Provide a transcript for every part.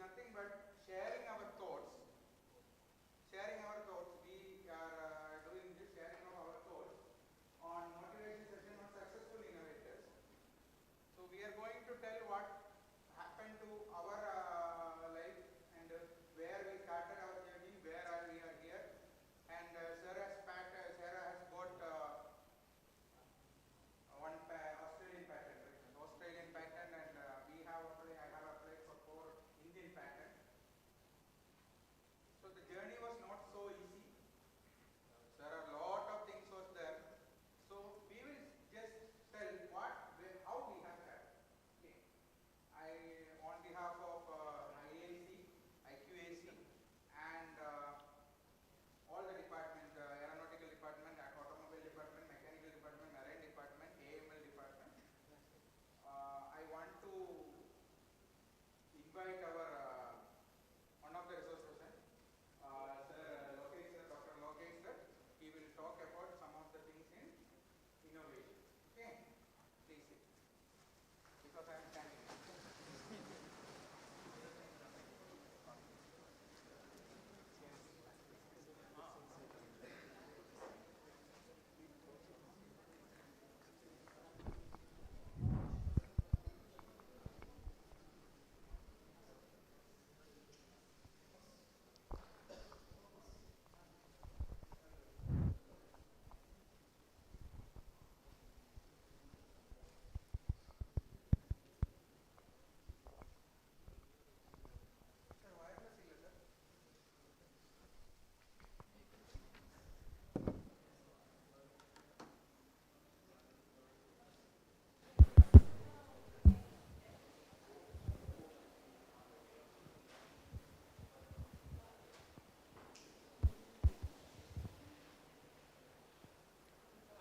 nothing but sharing our thoughts. We are doing this sharing of our thoughts on motivation session on successful innovators. So we are going to tell what happened to our life and where we started our journey, where we are here. And Sarah has got one Australian patent, and I have applied for 4 Indian patents. So the journey was not so easy. There are a lot of things was there. So we will just tell how we have done. Okay. On behalf of IAC, IQAC, and all the departments, aeronautical department, automobile department, mechanical department, marine department, AML department, I want to invite our one of the resource person, Sir LOKESH, Dr. LOKESH, sir. He will talk about some of the things in innovation. Okay, please sit. Because I am standing.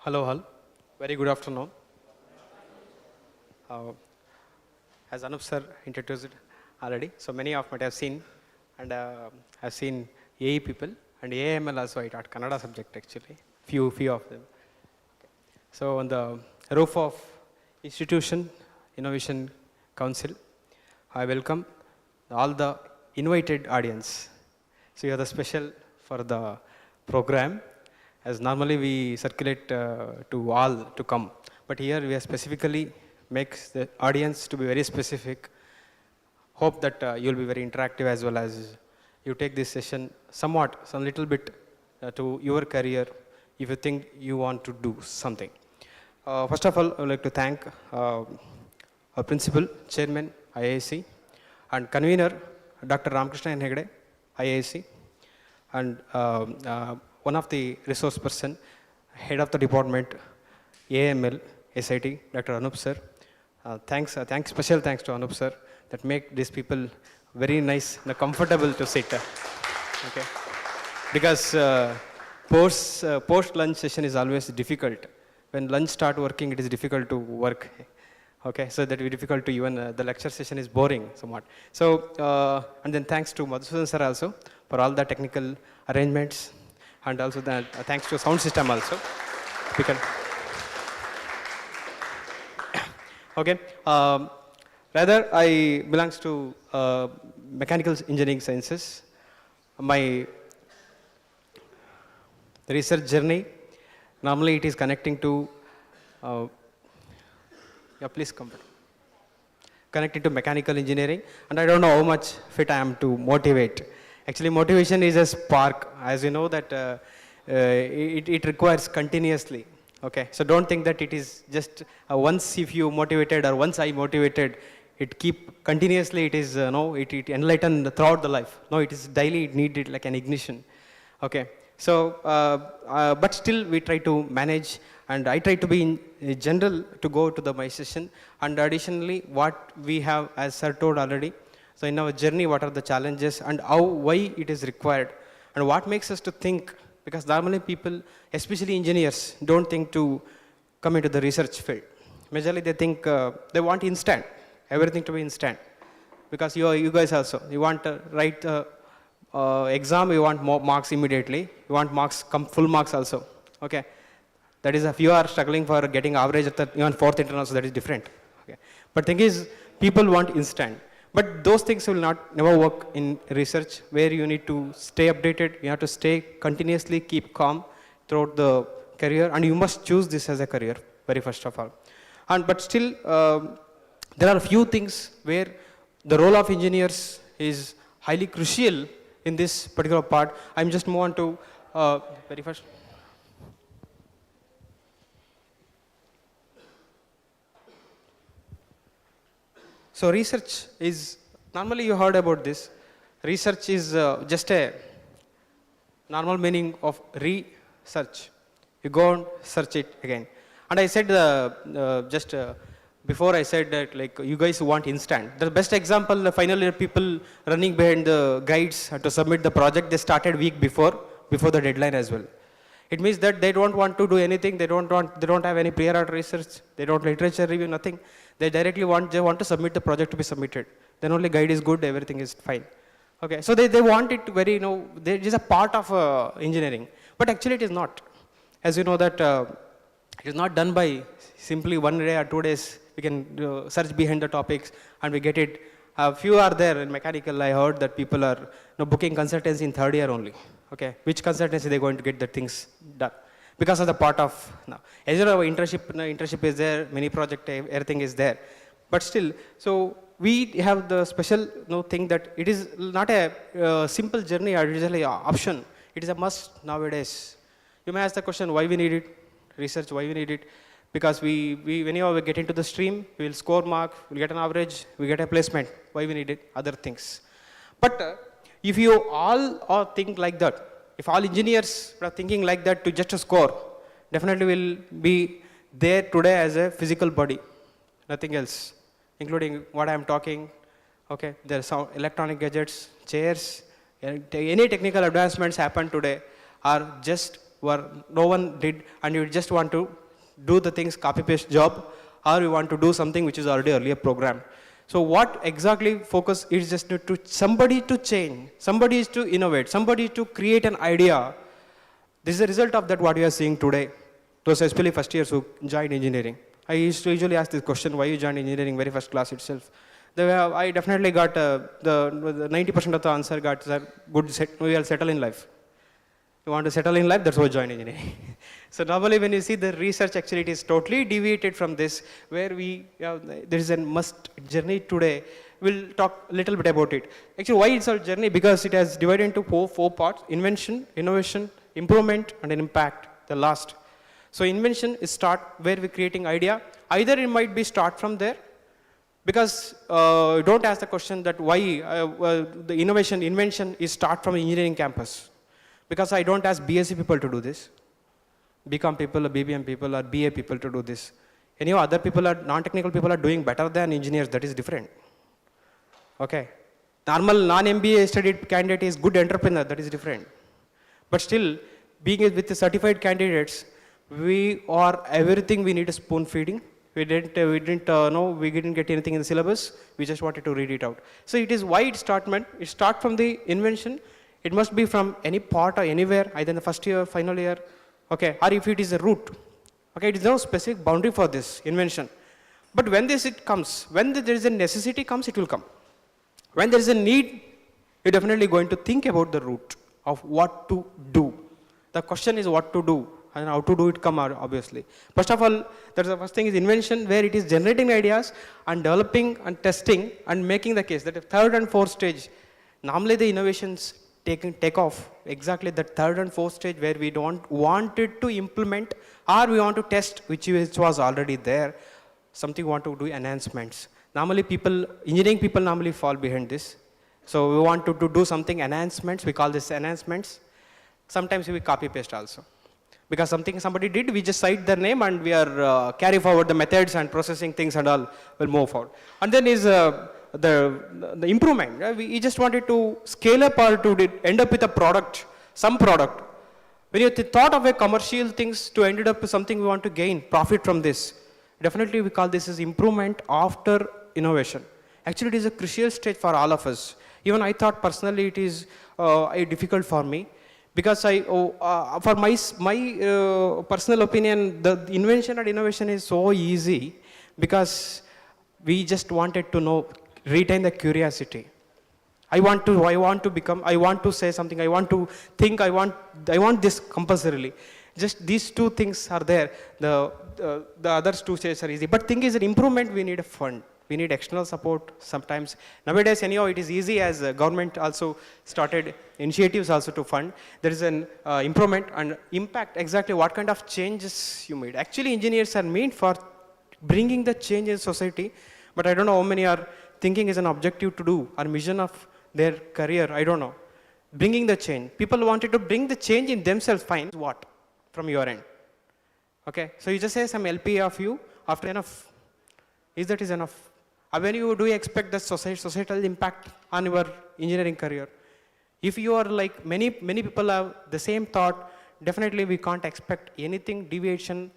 Hello, all. Very good afternoon. As Anup sir introduced already, so many of might have seen, and I've seen AE people and AML also. I taught Kannada subject actually, few of them. So on the roof of Institution Innovation Council, I welcome all the invited audience. So you are the special for the program. As normally we circulate to all to come, but here we are specifically makes the audience to be very specific. Hope that you'll be very interactive as well as you take this session some little bit to your career if you think you want to do something. First of all, I would like to thank our principal, chairman, IAC, and convener, Dr. Ramakrishna Hegde, IAC, and one of the resource person, head of the department, AML, SIT, Dr. ANOOP sir. Special thanks to ANOOP sir that make these people very nice and comfortable to sit. Okay, because post lunch session is always difficult. When lunch start working, it is difficult to work. Okay, so that will be difficult to even the lecture session is boring somewhat. So and then thanks to Madhusudan sir also for all the technical arrangements. And also thanks to sound system also. Okay. Rather, I belongs to mechanical engineering sciences. My research journey, normally it is connecting to, please come. Connected to mechanical engineering, and I don't know how much fit I am to motivate. Actually, motivation is a spark. As you know that it requires continuously. Okay, so don't think that it is just once if you motivated or once I motivated, it keep continuously. It is it enlighten throughout the life. No, it is daily. It needed like an ignition. Okay, so but still we try to manage, and I try to be in general to go to my session, and additionally what we have, as sir told already. So in our journey, what are the challenges and why it is required, and what makes us to think, because normally people, especially engineers, don't think to come into the research field. Majorly they think they want instant, everything to be instant. Because you guys also, you want to write exam, you want more marks immediately, you want marks, full marks also. Okay, that is if you are struggling for getting average at the even fourth internal, so that is different. Okay, but thing is, people want instant. But those things will never work in research, where you need to stay updated, you have to stay continuously, keep calm throughout the career, and you must choose this as a career, very first of all. But still, there are a few things where the role of engineers is highly crucial in this particular part. I'm just move on to very first. So research is, normally you heard about this. Research is just a normal meaning of research. You go and search it again. And I said before I said that like you guys want instant. The best example, the final year people running behind the guides to submit the project, they started week before the deadline as well. It means that they don't want to do anything, they don't have any prior art research, they don't literature review, nothing. They directly want to submit the project to be submitted. Then only guide is good, everything is fine. Okay, so they want it very, it is a part of engineering. But actually it is not. As you know that it is not done by simply 1 day or 2 days. We can search behind the topics and we get it. Few are there in mechanical. I heard that people are booking consultancy in 3rd year only. Okay, which consultancy they are going to get the things done? Because of the part of, as you know, internship is there, mini project, everything is there. But still, so we have the special thing that it is not a simple journey or it is an option. It is a must nowadays. You may ask the question, why we need it? Research, why we need it? Because whenever we get into the stream, we will score mark, we'll get an average, we get a placement. Why we need it? Other things. But if you all think like that, if all engineers are thinking like that to just score, definitely will be there today as a physical body, nothing else, including what I am talking. Okay, there are some electronic gadgets, chairs, any technical advancements happen today are just where no one did, and you just want to do the things copy paste job, or you want to do something which is already earlier programmed. So what exactly focus is just to somebody to change, somebody is to innovate, somebody to create an idea. This is the result of that what we are seeing today. Those especially first years who joined engineering. I used to usually ask this question, why you joined engineering very first class itself. I definitely got the 90% of the answer got good, we will settle in life. You want to settle in life, that's why join engineering. So normally when you see the research, actually it is totally deviated from this, where there is a must journey today. We'll talk a little bit about it. Actually, why it's a journey? Because it has divided into four parts: invention, innovation, improvement, and an impact, the last. So invention is start where we're creating idea. Either it might be start from there, because don't ask the question that why the invention is start from engineering campus. Because I don't ask BSc people to do this, BCom people or BBM people or BA people to do this. Any other people are, non-technical people are doing better than engineers, that is different. Okay. Normal non-MBA studied candidate is good entrepreneur, that is different. But still, being with the certified candidates, we are everything we need is spoon feeding. We didn't get anything in the syllabus. We just wanted to read it out. So it is why it start from the invention. It must be from any part or anywhere, either in the first year, final year, okay, or if it is a route. Okay, it is no specific boundary for this invention. But when it comes, when there is a necessity comes, it will come. When there is a need, you're definitely going to think about the route of what to do. The question is what to do and how to do it come out, obviously. First of all, that's the first thing is invention, where it is generating ideas and developing and testing and making the case. That is third and fourth stage. Normally the innovations take off exactly that third and fourth stage where we don't want it to implement or we want to test which was already there. Something we want to do enhancements. Normally engineering people normally fall behind this. So we want to do something enhancements, we call this enhancements. Sometimes we copy paste also. Because somebody did, we just cite their name and we are carry forward the methods and processing things and all will move forward. And then is the improvement. Right? We just wanted to scale up or to end up with a product, some product. When you thought of a commercial things to end up with something we want to gain, profit from this, definitely we call this as improvement after innovation. Actually, it is a crucial stage for all of us. Even I thought personally it is difficult for me. Because for my personal opinion, the invention and innovation is so easy because we just wanted to know retain the curiosity. I want to become, I want to say something, I want to think, I want this compulsorily. Just these two things are there. The others two stages are easy. But thing is, an improvement, we need a fund. We need external support sometimes. Nowadays, anyhow, it is easy as government also started initiatives also to fund. There is an improvement and impact, exactly what kind of changes you made. Actually, engineers are meant for bringing the change in society, but I don't know how many are thinking is an objective to do, or mission of their career, I don't know. Bringing the change. People wanted to bring the change in themselves, fine. What? From your end. Okay, so you just say some LP of you, after enough. Is that is enough? When you do you expect the societal impact on your engineering career? If you are like many people have the same thought, definitely we can't expect anything deviation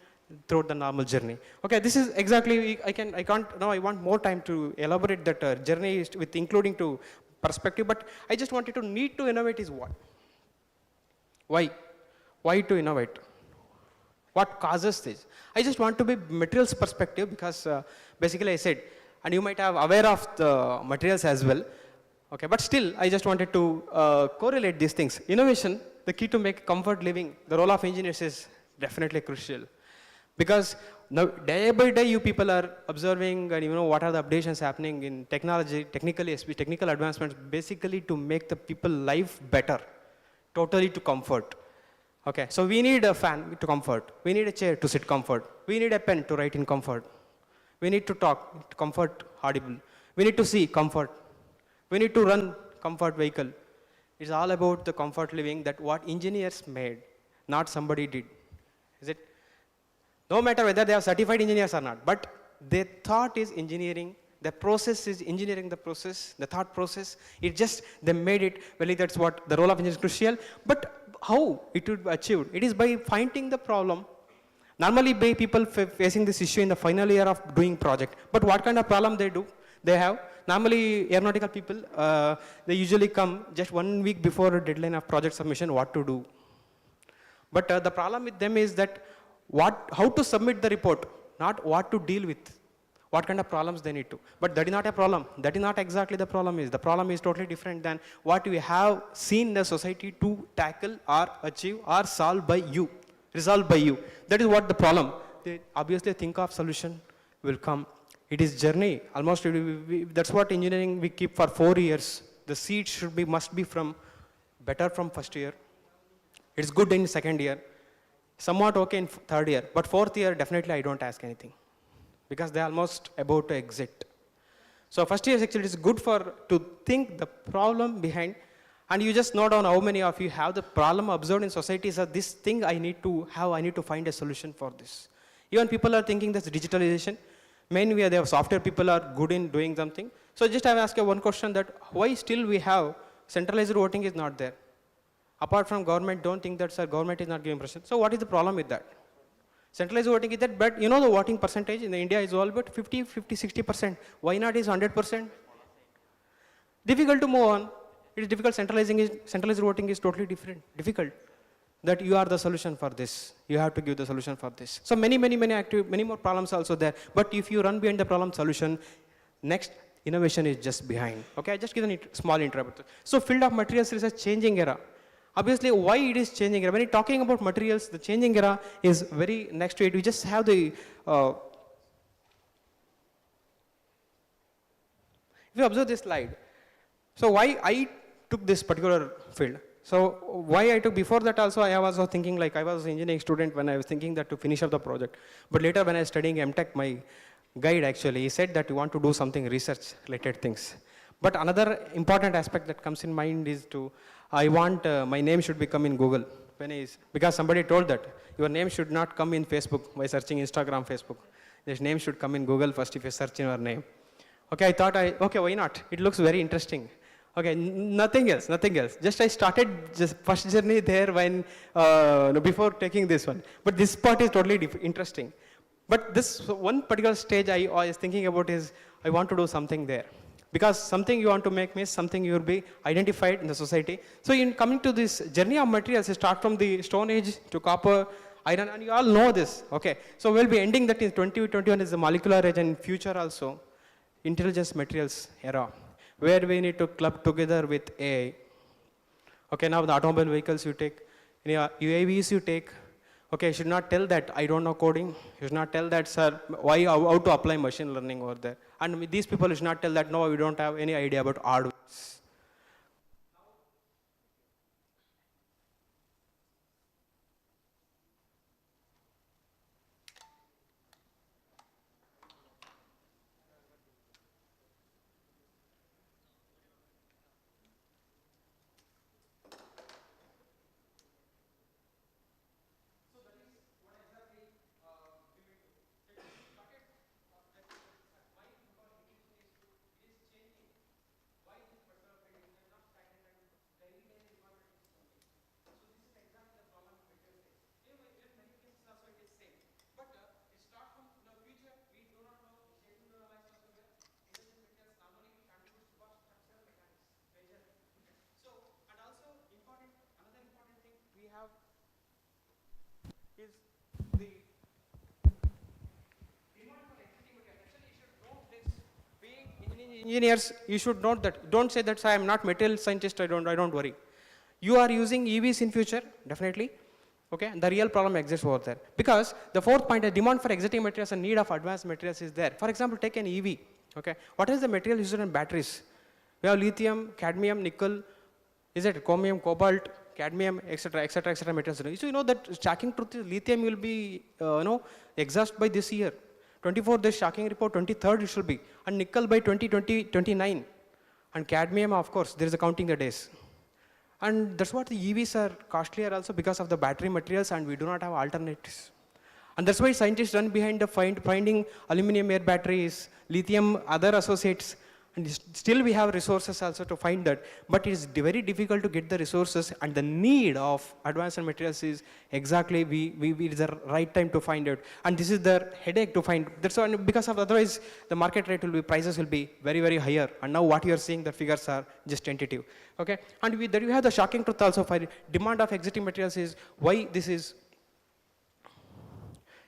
throughout the normal journey. Okay, this is exactly, I want more time to elaborate that journey with including to perspective, but I just wanted to need to innovate is what? Why? Why to innovate? What causes this? I just want to be materials perspective because basically I said, and you might have aware of the materials as well. Okay, but still I just wanted to correlate these things. Innovation, the key to make comfort living, the role of engineers is definitely crucial. Because now day by day you people are observing and you know what are the updates happening in technology, technical advancements, basically to make the people life better, totally to comfort. Okay, so we need a fan to comfort. We need a chair to sit comfort. We need a pen to write in comfort. We need to talk to comfort audible. We need to see comfort. We need to run comfort vehicle. It's all about the comfort living that what engineers made, not somebody did. Is it? No matter whether they are certified engineers or not, but their thought is engineering, the process is engineering the process, the thought process. It just, they made it, well, that's what the role of engineers is crucial. But how it would be achieved? It is by finding the problem. Normally by people facing this issue in the final year of doing project. But what kind of problem they have? Normally aeronautical people, they usually come just 1 week before a deadline of project submission, what to do. But the problem with them is that how to submit the report, not what to deal with, what kind of problems they need to. But that is not a problem. That is not exactly the problem is. The problem is totally different than what we have seen the society to tackle or achieve or solve by you, resolved by you. That is what the problem. They obviously think of solution will come. It is journey. Almost, that's what engineering we keep for 4 years. The seed must be better from first year. It's good in second year. Somewhat okay in third year, but fourth year, definitely I don't ask anything because they're almost about to exit. So first year actually is good to think the problem behind, and you just note down how many of you have the problem observed in society is that this thing I need to find a solution for this. Even people are thinking that's digitalization. Mainly they have software people are good in doing something. So just I will ask you one question that why still we have centralized voting is not there? Apart from government, don't think that government is not giving pressure. So what is the problem with that? Centralized voting is that, but you know the voting percentage in India is all about 50, 60%. Why not is 100%? Difficult to move on. It is difficult. Centralized voting is totally difficult. That you are the solution for this. You have to give the solution for this. So many more problems also there. But if you run behind the problem solution, next innovation is just behind. Okay, I just give a small intro. So field of materials is a changing era. Obviously, why it is changing era? When you're talking about materials, the changing era is very next to it. We just have the, if you observe this slide, so why I took this particular field? So why I took, before that also I was thinking like I was an engineering student when I was thinking that to finish up the project. But later when I was studying MTech, my guide actually, he said that you want to do something research related things. But another important aspect that comes in mind is I want my name should become in Google. Because somebody told that your name should not come in Facebook by searching Instagram, Facebook. This name should come in Google first if you search in your name. Okay, I thought okay, why not? It looks very interesting. Okay, nothing else. Just I started just first journey there when, before taking this one. But this part is totally interesting. But this one particular stage I was thinking about is I want to do something there. Because something you want to make means something you will be identified in the society. So in coming to this journey of materials, you start from the Stone Age to copper, iron, and you all know this. Okay, so we'll be ending that in 2021 is the molecular age and future also. intelligence materials era, where we need to club together with AI. Okay, now the automobile vehicles you take, UAVs you take. Okay, you should not tell that I don't know coding. You should not tell that, sir, how to apply machine learning over there. And with these people, you should not tell that, no, we don't have any idea about hardware. Is the engineers, you should note that. Don't say that, I am not material scientist, I don't worry. You are using EVs in future, definitely. Okay, the real problem exists over there. Because the fourth point, the demand for exciting materials and need of advanced materials is there. For example, take an EV. Okay, what is the material used in batteries? We have lithium, cadmium, nickel, is it chromium, cobalt, cadmium, etc., materials. So you know that shocking truth is lithium will be, exhaust by this year. 24th, this shocking report, 23rd it should be. And nickel by 2029. And cadmium, of course, there is a counting the days. And that's what the EVs are costlier also because of the battery materials, and we do not have alternatives. And that's why scientists run behind the finding aluminum air batteries, lithium, other associates. And still we have resources also to find that, but it is very difficult to get the resources, and the need of advanced materials is exactly, it is the right time to find it. And this is the headache to find. That's why, because of otherwise the market rate will be, prices will be very, very higher. And now what you are seeing, the figures are just tentative. Okay, and there you have the shocking truth also for demand of existing materials is why this is.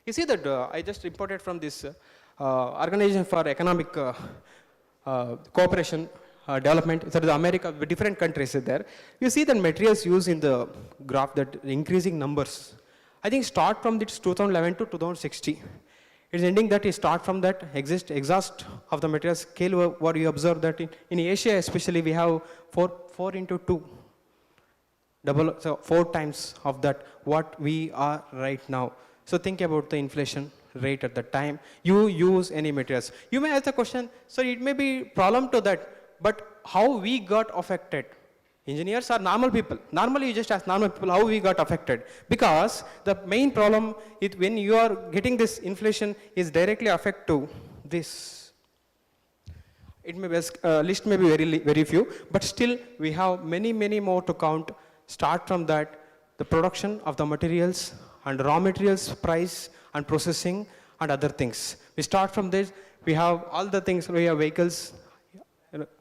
You see that I just imported from this Organization for Economic Cooperation Development, so the America, with different countries there. You see the materials used in the graph, that increasing numbers. I think start from this 2011 to 2060. It's ending that you start from that exhaust of the material scale, what you observe that in Asia especially we have 4 into 2. So 4 times of that what we are right now. So think about the inflation rate at the time you use any materials. You may ask the question, so it may be problem to that, but how we got affected? Engineers are normal people. Normally you just ask normal people how we got affected. Because the main problem is when you are getting this inflation is directly affect to this. It may be, list may be very few, but still we have many more to count. Start from that, the production of the materials and raw materials price and processing and other things. We start from this, we have all the things, we have vehicles,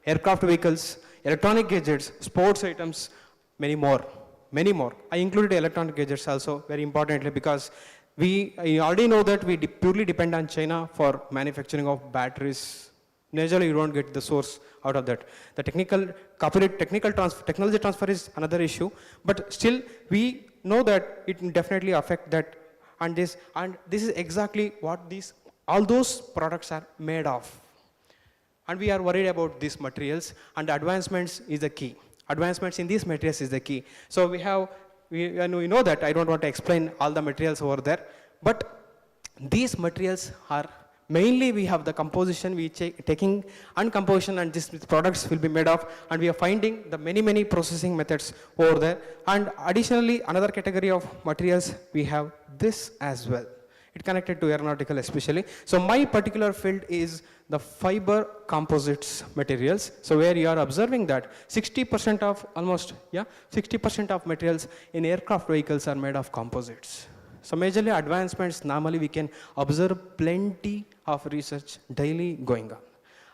aircraft vehicles, electronic gadgets, sports items, many more. I included electronic gadgets also very importantly because we already know that we purely depend on China for manufacturing of batteries. Naturally, you don't get the source out of that. The technology transfer is another issue, but still we know that it definitely affect that, and this is exactly what all those products are made of. And we are worried about these materials, and the advancements is the key. Advancements in these materials is the key. So we know that I don't want to explain all the materials over there, but these materials are mainly we have the composition, we taking and composition, and these products will be made of, and we are finding the many processing methods over there. And additionally, another category of materials, we have this as well. It connected to aeronautical especially. So my particular field is the fiber composites materials. So where you are observing that 60% of 60% of materials in aircraft vehicles are made of composites. So majorly advancements, normally we can observe plenty of research daily going on.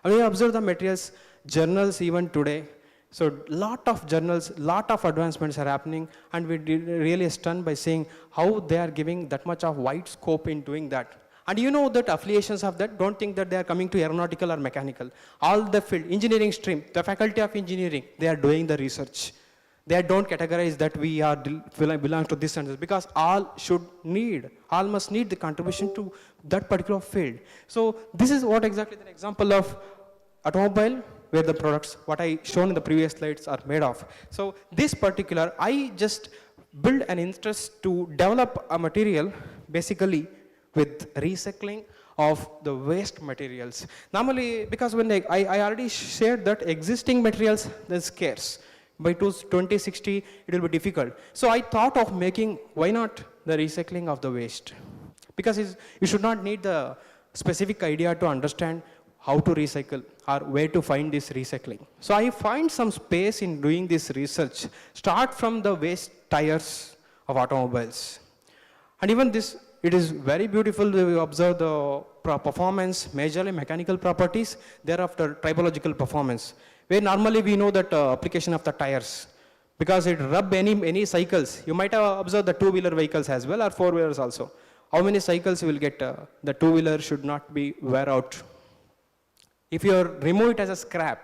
And we observe the materials, journals even today. So lot of journals, lot of advancements are happening, and we really stunned by seeing how they are giving that much of wide scope in doing that. And you know that affiliations of that, don't think that they are coming to aeronautical or mechanical. All the field, engineering stream, the faculty of engineering, they are doing the research. They don't categorize that we are belong to this and this, because all must need the contribution to that particular field. So this is what exactly the example of automobile, where the products, what I shown in the previous slides, are made of. So this particular, I just build an interest to develop a material basically with recycling of the waste materials. Normally, because when I already shared that existing materials, they're scarce. By 2060, it will be difficult. So I thought of making, why not the recycling of the waste? Because you should not need the specific idea to understand how to recycle or where to find this recycling. So I find some space in doing this research. Start from the waste tires of automobiles. And even this, it is very beautiful to observe the performance, majorly mechanical properties, thereafter tribological performance. Where normally we know that application of the tires, because it rub any cycles. You might have observed the two-wheeler vehicles as well, or four-wheelers also. How many cycles you will get? The two-wheeler should not be wear out. If you remove it as a scrap,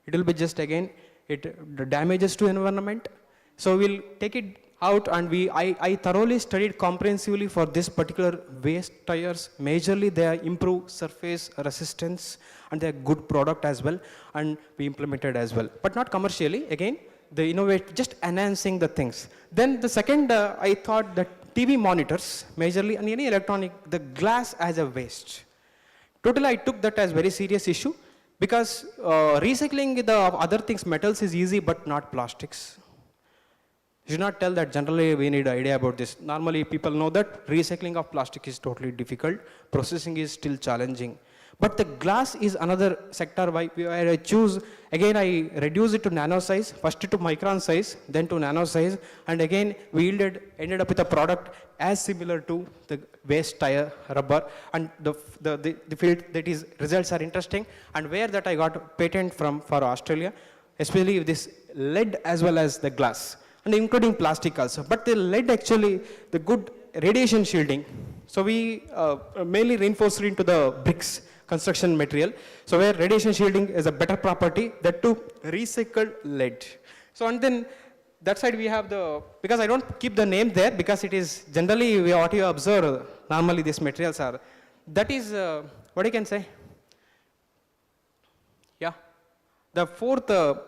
it will be just again, the damages to environment. So we'll take it out, and I thoroughly studied comprehensively for this particular waste tires. Majorly they improve surface resistance, and they're good product as well, and we implemented as well. But not commercially, again, the innovate, just enhancing the things. Then the second, I thought that TV monitors, majorly, and any electronic, the glass as a waste. Totally, I took that as very serious issue, because recycling the other things, metals is easy, but not plastics. You should not tell that generally we need an idea about this. Normally people know that recycling of plastic is totally difficult. Processing is still challenging. But the glass is another sector where I choose, again I reduce it to nano size, first to micron size, then to nano size, and again we ended up with a product as similar to the waste tire rubber, and the field that is, results are interesting, and where that I got patent for Australia, especially this lead as well as the glass, and including plastic also. But the lead actually, the good radiation shielding. So we mainly reinforced it into the bricks construction material. So where radiation shielding is a better property, that to recycled lead. So and then that side we have the, because I don't keep the name there, because it is generally what you observe, normally these materials are. That is, what you can say? Yeah. The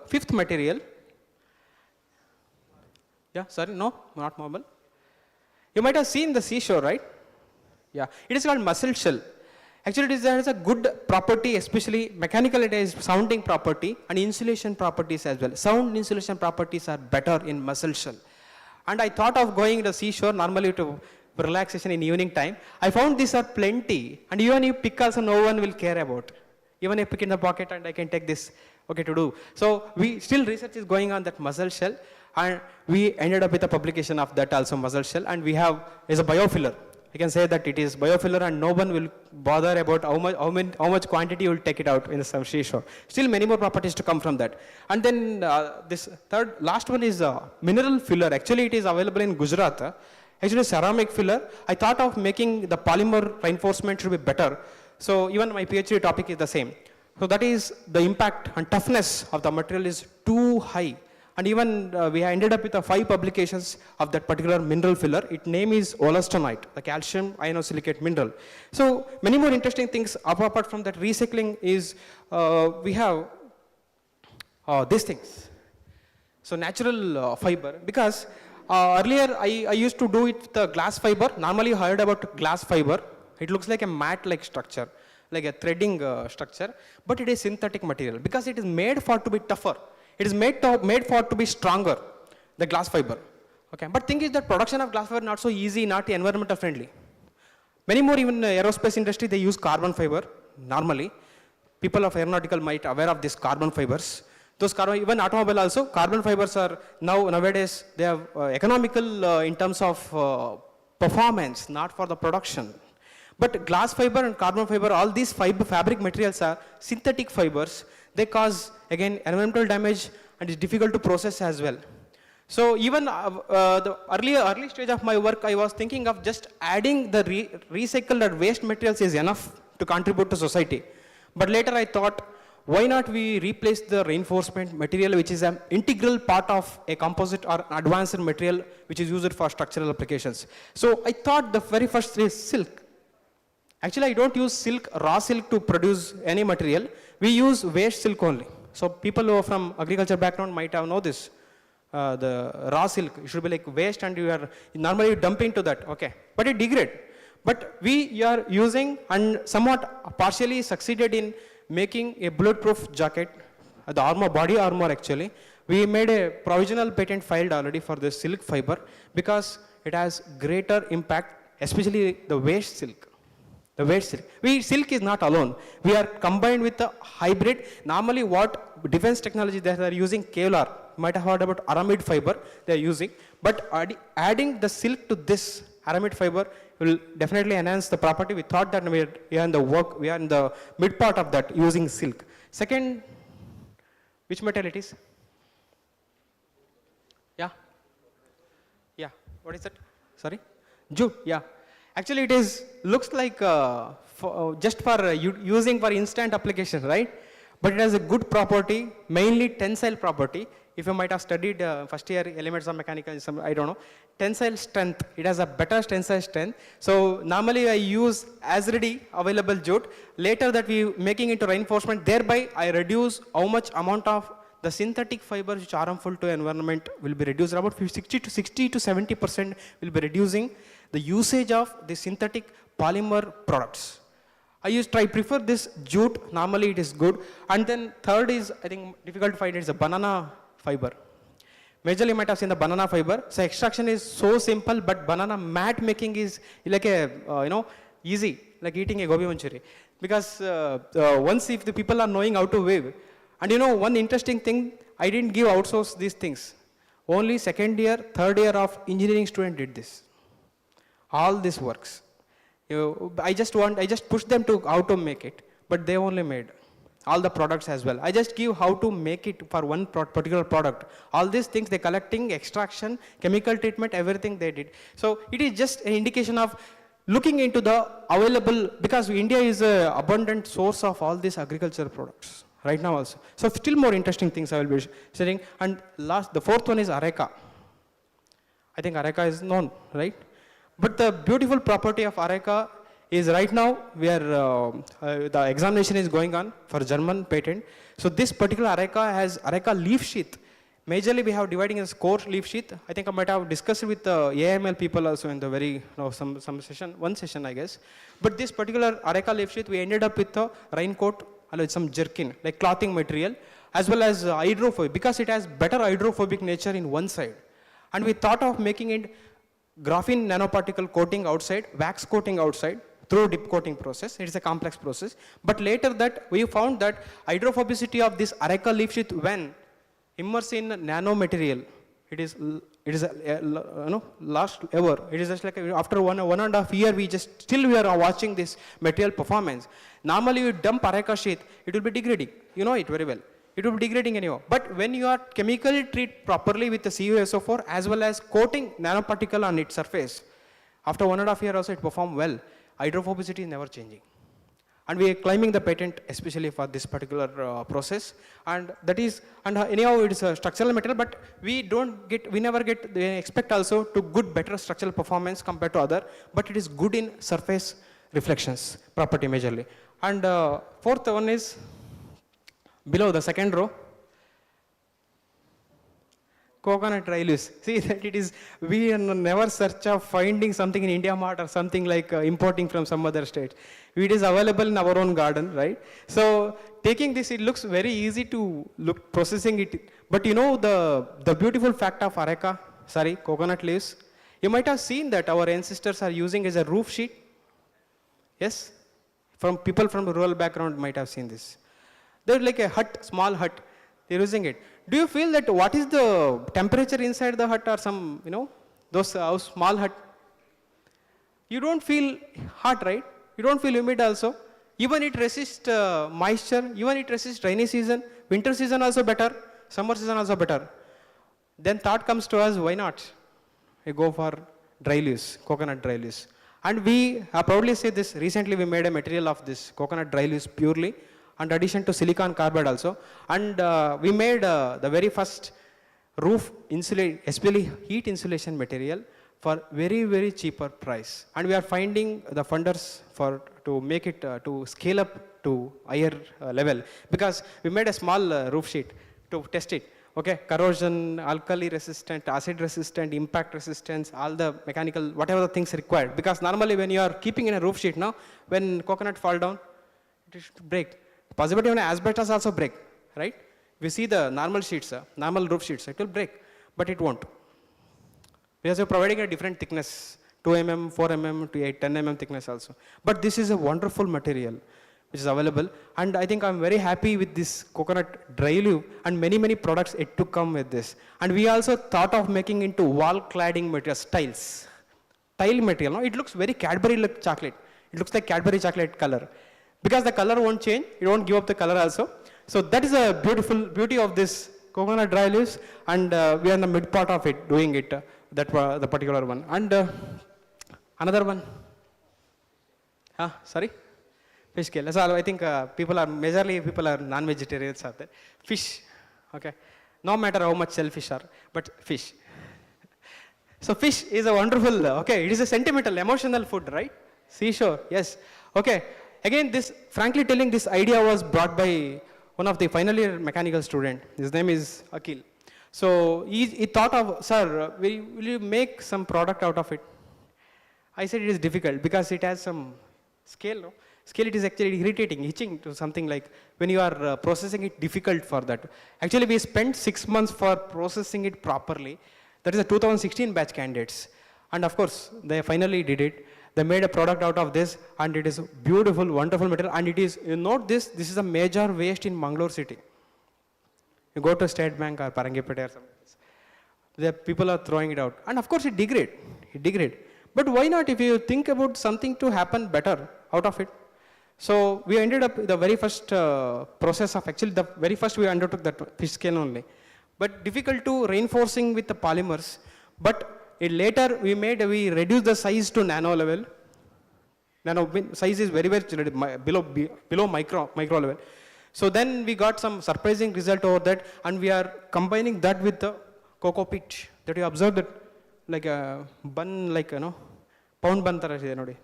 fifth material. Yeah, sorry, no, not marble. You might have seen the seashore, right? Yeah, it is called mussel shell. Actually, it has a good property, especially mechanical, it has sounding property and insulation properties as well. Sound insulation properties are better in mussel shell. And I thought of going to the seashore, normally to relaxation in evening time. I found these are plenty, and even if pick also no one will care about. Even if pick in the pocket and I can take this, okay, to do. So still research is going on that mussel shell. And we ended up with a publication of that also, mussel shell, and we have is a biofiller. I can say that it is biofiller, and no one will bother about how much quantity you will take it out in the seashore. Still many more properties to come from that. And then this last one is mineral filler. Actually it is available in Gujarat. Actually ceramic filler. I thought of making the polymer reinforcement should be better. So even my PhD topic is the same. So that is the impact and toughness of the material is too high. And even we ended up with 5 publications of that particular mineral filler. Its name is wollastonite, the calcium ionosilicates mineral. So many more interesting things apart from that recycling is we have these things. So natural fiber, because earlier I used to do it with the glass fiber. Normally you heard about glass fiber. It looks like a mat-like structure, like a threading structure, but it is synthetic material because it is made for to be tougher. It is made for to be stronger, the glass fiber. Okay, but thing is that production of glass fiber not so easy, not environmental friendly. Many more, even aerospace industry, they use carbon fiber normally. People of aeronautical might aware of these carbon fibers. Those even automobile also, carbon fibers are nowadays they are economical in terms of performance, not for the production. But glass fiber and carbon fiber, all these fabric materials are synthetic fibers. They cause, again, environmental damage, and it's difficult to process as well. So even the early stage of my work, I was thinking of just adding the recycled or waste materials is enough to contribute to society. But later I thought, why not we replace the reinforcement material, which is an integral part of a composite or advanced material, which is used for structural applications. So I thought the very first is silk. Actually, I don't use silk, raw silk to produce any material. We use waste silk only. So people who are from agriculture background might have know this. The raw silk, it should be like waste and you are normally dumping to that, okay. But it degrades. But we are using and somewhat partially succeeded in making a bulletproof jacket, the armor, body armor actually. We made a provisional patent filed already for the silk fiber because it has greater impact, especially the waste silk. The waste silk. Silk is not alone. We are combined with a hybrid. Normally what defense technology they are using Kevlar. You might have heard about aramid fiber they are using. But adding the silk to this aramid fiber will definitely enhance the property. We thought that we are in the work, we are in the mid part of that using silk. Second, which metal it is? Yeah? Yeah, what is that? Sorry? Jute, yeah. Actually it is, looks like just for using for instant application, right? But it has a good property, mainly tensile property. If you might have studied first year elements of mechanical, I don't know. Tensile strength, it has a better tensile strength. So normally I use as ready available jute. Later that we making into reinforcement, thereby I reduce how much amount of the synthetic fibers which are harmful to environment will be reduced. About 60 to 70% will be reducing the usage of the synthetic polymer products. I prefer this jute, normally it is good. And then third is, I think difficult to find, it's a banana fiber. Majorly you might have seen the banana fiber. So extraction is so simple, but banana mat making is like a, easy, like eating a gobi manchuri. Because once if the people are knowing how to weave, and one interesting thing, I didn't give outsource these things. Only second year, third year of engineering student did this. All this works. I just push them to how to make it, but they only made all the products as well. I just give how to make it for one particular product. All these things, they collecting, extraction, chemical treatment, everything they did. So it is just an indication of looking into the available, because India is an abundant source of all these agricultural products right now also. So still more interesting things I will be sharing. And the fourth one is areca. I think areca is known, right? But the beautiful property of areca is right now the examination is going on for German patent. So this particular areca has areca leaf sheath. Majorly we have dividing as core leaf sheath. I think I might have discussed with the AML people also in the very some session, one session I guess. But this particular areca leaf sheath, we ended up with a raincoat and with some jerkin, like clothing material, as well as hydrophobic, because it has better hydrophobic nature in one side. And we thought of making it graphene nanoparticle coating outside, wax coating outside through dip coating process. It is a complex process. But later that we found that hydrophobicity of this areca leaf sheath when immersed in nanomaterial, it is last ever. It is just like after one and a half year, we are watching this material performance. Normally you dump areca sheath, it will be degrading. You know it very well. It will be degrading anyhow. But when you are chemically treat properly with the CuSO4 as well as coating nanoparticle on its surface, after 1.5 years also it performs well. Hydrophobicity is never changing. And we are claiming the patent especially for this particular process. And that is, and anyhow it is a structural material, but we never expect also to better structural performance compared to other, but it is good in surface reflections property majorly. And fourth one is below the second row, coconut dry leaves. See that it is, we never search of finding something in India Mart or something like importing from some other state. It is available in our own garden, right? So taking this, it looks very easy to processing it. But the beautiful fact of coconut leaves, you might have seen that our ancestors are using as a roof sheet. Yes? From people from rural background might have seen this. They're like a hut, small hut. They're using it. Do you feel that what is the temperature inside the hut or some, those small hut? You don't feel hot, right? You don't feel humid also. Even it resists moisture. Even it resists rainy season. Winter season also better. Summer season also better. Then thought comes to us, why not? We go for dry leaves, coconut dry leaves. And we proudly say this, recently we made a material of this coconut dry leaves purely, and addition to silicon carbide also. And we made the very first roof insulate, especially heat insulation material for very, very cheaper price. And we are finding the funders for to make it to scale up to higher level, because we made a small roof sheet to test it. Okay, corrosion, alkali resistant, acid resistant, impact resistance, all the mechanical, whatever the things required. Because normally when you are keeping in a roof sheet now, when coconut fall down, it should break. Possibility when asbestos also break, right? We see the normal sheets, normal roof sheets, it will break, but it won't. Because we are providing a different thickness, 2 mm, 4 mm to 8, 10 mm thickness also. But this is a wonderful material which is available, and I think I'm very happy with this coconut dry leaf, and many, many products yet to come with this. And we also thought of making into wall cladding materials, tiles. Tile material, no? It looks very Cadbury like chocolate. It looks like Cadbury chocolate color. Because the color won't change, it won't give up the color also. So that is a beautiful beauty of this coconut dry leaves, and we are in the mid part of it, doing it, the particular one. And another one, sorry? Fish scale. So I think majorly people are non-vegetarians out there. Fish, okay. No matter how much selfish are, but fish. So fish is a wonderful, okay, it is a sentimental, emotional food, right? Seashore, yes. Okay, again this, frankly telling, this idea was brought by one of the final year mechanical student. His name is Akil. So he thought of, sir, will you make some product out of it? I said it is difficult because it has some scale, no? Scale, it is actually irritating, itching to something like when you are processing it, difficult for that. Actually, we spent 6 months for processing it properly. That is the 2016 batch candidates. And of course, they finally did it. They made a product out of this, and it is beautiful, wonderful material. And it is, you note this is a major waste in Mangalore city. You go to State Bank or Parangipete or something else, the people are throwing it out. And of course, it degrade. But why not, if you think about something to happen better out of it? So we ended up the very first process of, actually the very first we undertook that fish scale only. But difficult to reinforcing with the polymers. But later we reduced the size to nano level. Nano size is very, very below micro level. So then we got some surprising result over that, and we are combining that with the cocoa peat. That you observe that like a bun, like, pound bun tarasi.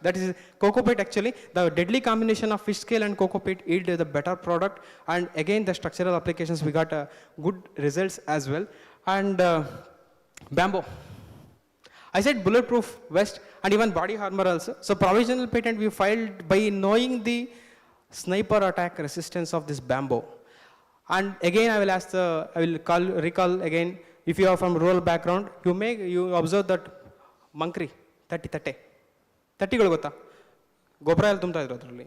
That is cocoa peat. Actually, the deadly combination of fish scale and cocoa peat yield the better product, and again the structural applications we got good results as well. And bamboo, I said bulletproof vest and even body armor also. So provisional patent we filed by knowing the sniper attack resistance of this bamboo. And again I will recall again, if you are from rural background, you observe that monkey 30 ಗೊತ್ತಾ ಗೊಬ್ಬರ ಎಲ್ಲ ತುಂಬ್ತಾ ಇದ್ರು ಅದರಲ್ಲಿ.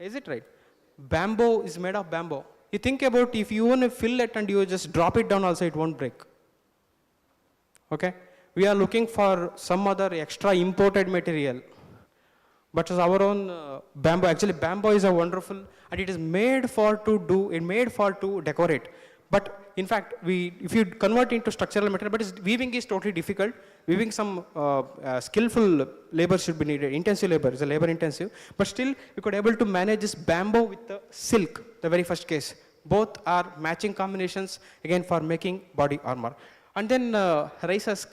Is it right? Bamboo is made of bamboo. You think about, if you want to fill it and you just drop it down also, it won't break. Okay, we are looking for some other extra imported material, but it's our own bamboo. Actually bamboo is a wonderful, and it is made for to decorate. But in fact, if you convert into structural material, but weaving is totally difficult. Weaving, some skillful labor should be needed. Intensive labor is a labor intensive, but still you could able to manage this bamboo with the silk, the very first case. Both are matching combinations again for making body armor. And then rice husk.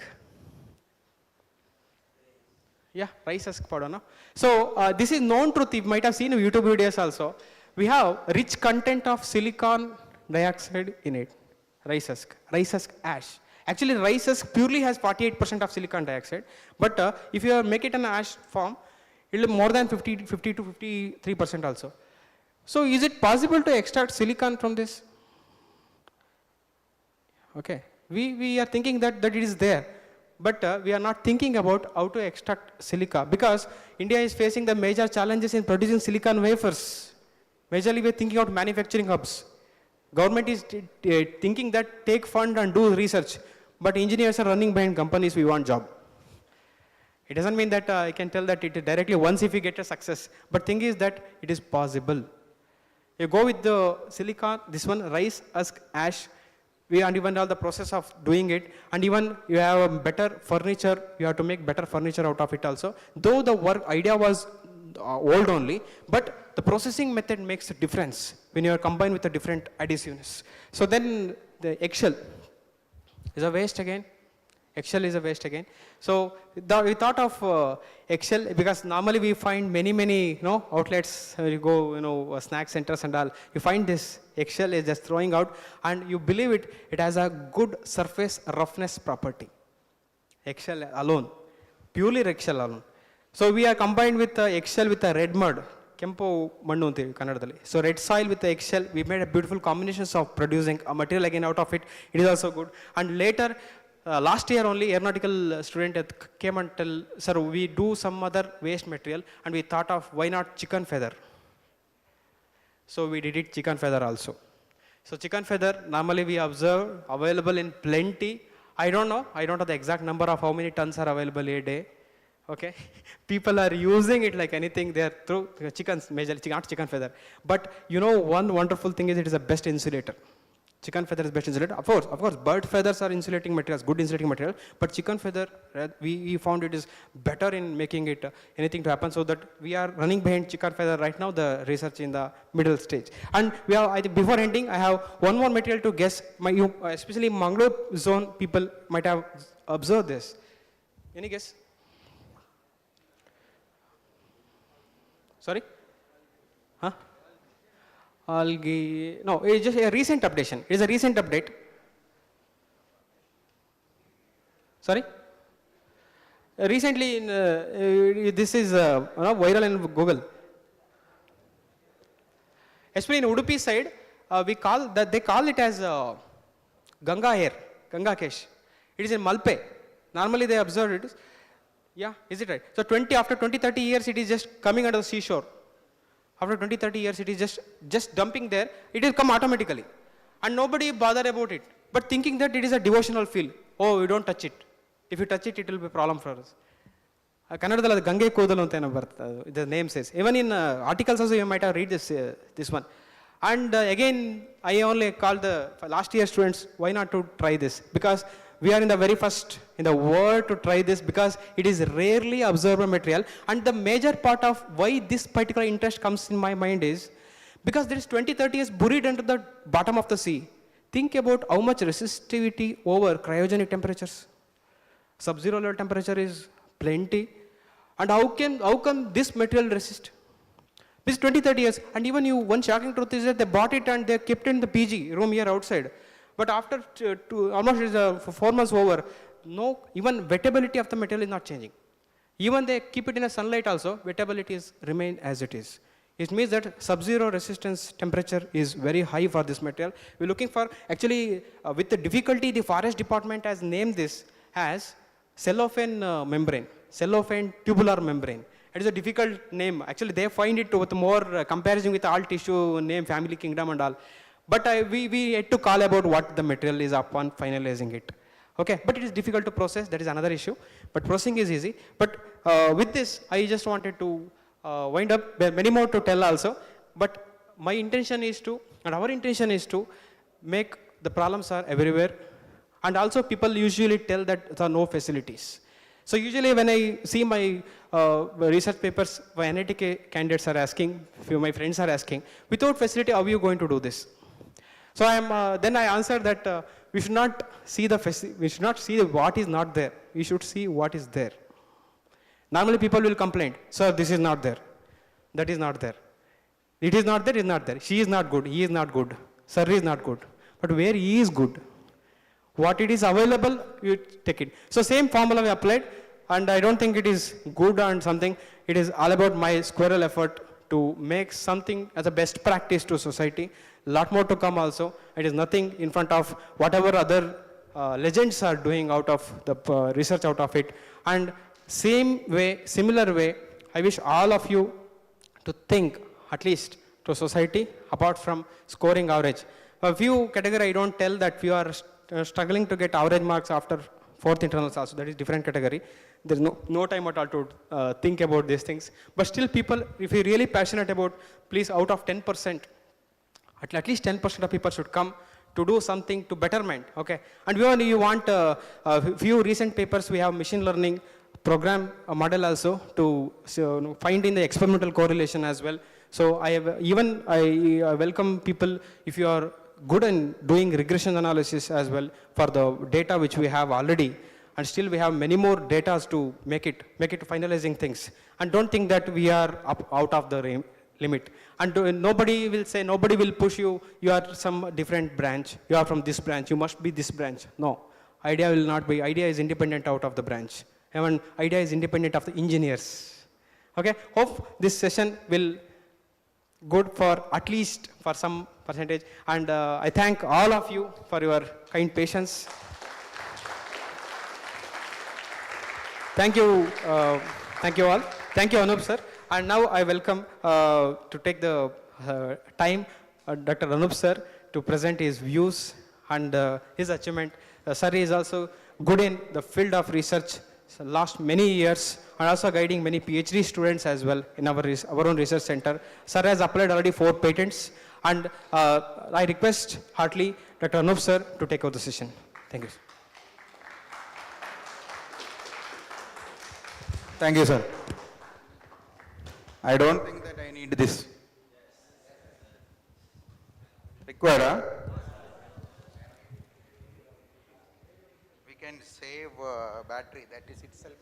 Yeah, rice husk powder. No? So this is known truth. You might have seen YouTube videos also. We have rich content of silicon dioxide in it. Rice husk ash. Actually, rice husk purely has 48% of silicon dioxide, but if you make it in ash form, it will be more than 50 to 53% also. So is it possible to extract silicon from this? Okay, we are thinking that it is there, but we are not thinking about how to extract silica, because India is facing the major challenges in producing silicon wafers. Majorly we are thinking of manufacturing hubs. Government is thinking that take fund and do research, but engineers are running behind companies. We want job. It doesn't mean that I can tell that it directly once if you get a success, but thing is that it is possible. You go with the silicon, this one rice husk ash, and even all the process of doing it, and even you have a better furniture, you have to make better furniture out of it also. Though the work idea was old only, but the processing method makes a difference when you are combined with the different adhesiveness. So then the eggshell is a waste again. Eggshell is a waste again. So we thought of eggshell because normally we find many outlets. You go snack centers and all. You find this eggshell is just throwing out, and you believe it has a good surface roughness property. Eggshell alone, purely eggshell alone. So we are combined with eggshell with a red mud. Kempo mannu antivi kannadadalli. So red soil with the eggshell, we made a beautiful combinations of producing a material again out of it. It is also good. And later, last year only, aeronautical student came and tell, sir, we do some other waste material, and we thought of why not chicken feather. So we did it chicken feather also. So chicken feather, normally we observe available in plenty. I don't know the exact number of how many tons are available a day. Okay, people are using it like anything. They are through chickens, majorly, not chicken feather. But one wonderful thing is it is the best insulator. Chicken feather is best insulator. Of course, bird feathers are insulating materials, good insulating material. But chicken feather, we found it is better in making it anything to happen. So that we are running behind chicken feather right now. The research in the middle stage. And we have, I think before ending, I have one more material to guess. Especially Mangalore zone people might have observed this. Any guess? Sorry? Huh? Algae. No, it's just a recent updation. It is a recent update. Sorry? Recently, this is viral in Google. Especially in Udupi side, they call it as Ganga hair, Ganga kesh. It is in Malpe. Normally they observe it. Yeah, is it right? So after 20-30 years, it is just coming under the seashore. After 20-30 years, it is just dumping there. It will come automatically. And nobody bother about it. But thinking that it is a devotional feel. Oh, you don't touch it. If you touch it, it will be a problem for us. Kannadadalli Gange Kodalu anta bartadu. The name says. Even in articles also you might have read this one. And again, I only called the last year students, why not to try this? Because we are in the very first in the world to try this, because it is rarely observable material. And the major part of why this particular interest comes in my mind is because there is 20-30 years buried under the bottom of the sea. Think about how much resistivity over cryogenic temperatures. Sub-zero level temperature is plenty. And how can this material resist? This 20-30 years. And even one shocking truth is that they bought it and they kept it in the PG room here outside. But after almost 4 months over, no, even wettability of the material is not changing. Even they keep it in a sunlight also, wettability remain as it is. It means that sub-zero resistance temperature is very high for this material. We're looking for, actually, with the difficulty, the forest department has named this as cellophane membrane, cellophane tubular membrane. It is a difficult name. Actually, they find it with more comparison with all tissue name, family kingdom and all. But we had to call about what the material is upon finalizing it. Okay, but it is difficult to process. That is another issue. But processing is easy. But with this, I just wanted to wind up. There are many more to tell also. But my intention is to, and our intention is to make the problems are everywhere. And also people usually tell that there are no facilities. So usually when I see my research papers, my NIT candidates are asking, few of my friends are asking, without facility, how are you going to do this? So then I answered that we should not see what is not there. We should see what is there. Normally people will complain, sir, this is not there. That is not there. It is not there, it is not there. She is not good, he is not good, sir is not good. But where he is good, what it is available, you take it. So same formula we applied, and I don't think it is good and something. It is all about my squirrel effort to make something as a best practice to society. Lot more to come also. It is nothing in front of whatever other legends are doing out of the research out of it. And similar way, I wish all of you to think at least to society apart from scoring average. A few category I don't tell that we are struggling to get average marks after 4th internals also. That is different category. There is no time at all to think about these things. But still people, if you're really passionate about, please out of 10%, at least 10% of people should come to do something to betterment, okay? And we only you want a few recent papers, we have machine learning program model also to find in the experimental correlation as well. So I have, even I welcome people if you are good in doing regression analysis as well for the data which we have already, and still we have many more data to make it finalizing things. And don't think that we are out of the limit. And nobody will say, nobody will push you, you are some different branch, you are from this branch, you must be this branch. No, idea will not be, idea is independent out of the branch. Even idea is independent of the engineers. Okay, hope this session will good for at least for some percentage. And I thank all of you for your kind patience. Thank you all. Thank you, Anoop sir. And now I welcome to take the time Dr. Anoop sir to present his views and his achievement. Sir is also good in the field of research last many years, and also guiding many PhD students as well in our own research center. Sir has applied already 4 patents, and I request heartily Dr. Anoop sir to take over the session. Thank you. Thank you, sir. I don't think that I need this. Required, huh? We can save battery, that is itself.